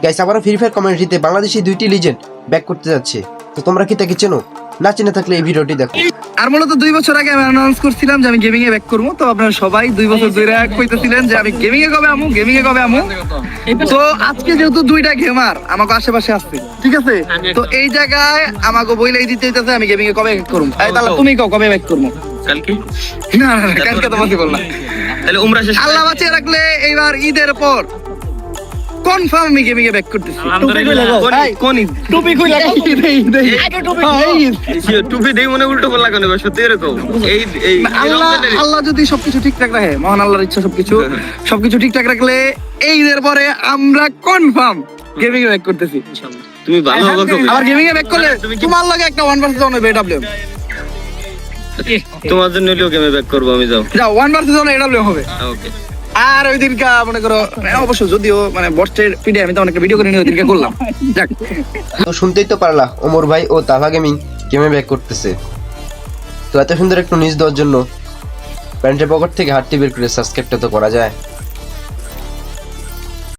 Guys আবারও free fire কমিউনিটিতে বাংলাদেশি দুইটি লিজেন্ড ব্যাক করতে যাচ্ছে। তো তোমরা কি তাকে চেনো? না চেনে থাকলে এই ভিডিওটি দেখো। আর মূলত 2 বছর আগে আমি অ্যানাউন্স করছিলাম যে আমি গেমিং এ ব্যাক করব। তো আপনারা সবাই 2 বছর ধরে কইতেছিলেন যে আমি গেমিং এ কবে আমু। তো আজকে যেহেতু দুইটা গেমার আমাকে আশেপাশে আসছে, ঠিক আছে, তো এই জায়গায় আমাকে বইলাই দিতে হইতাছে আমি গেমিং এ কবে ব্যাক করব। এই তাহলে তুমি কও কবে ব্যাক করব? কালকে না কালকে তো পসিবল না। তাহলে উমরা শেষ আল্লাহ বাঁচিয়ে রাখলে এইবার ঈদের পর কনফার্ম আমি গেমিং এ ব্যাক করতেছি। টুপি কই লাগা আগে টুপি দেই মনে উল্টো বলা কেন সত্যি এরকম এই এই আল্লাহ যদি সবকিছু ঠিকঠাক রাখে, মহান আল্লাহর ইচ্ছা সবকিছু ঠিকঠাক রাখলে এই ঈদের পরে আমরা কনফার্ম গেমিং এ ব্যাক করতেছি। তুমি ভালো হবে কবে? আবার গেমিং এ ব্যাক করলে তোমার লগে একটা 1 ভার্সেস 1 হবে এডব্লিউ। তোমার জন্য লিও গেমে ব্যাক করব আমি যাও 1 ভার্সেস 1 এডব্লিউ হবে। ওকে আর ওই দিনকা মনে করো অবশ্য যদিও মানে বস্টের পিডে আমি তো অনেক ভিডিও করে নিয়ে ওই দিনকে করলাম। যাক তো শুনতেই তো পারলা ওমর ভাই ও তাভা গেমিং গেমে ব্যাক করতেছে। তো এত সুন্দর একটু নিউজ দেওয়ার জন্য প্যান্টের পকেট থেকে হাতটি বের করে সাবস্ক্রাইবটা তো করা যায়।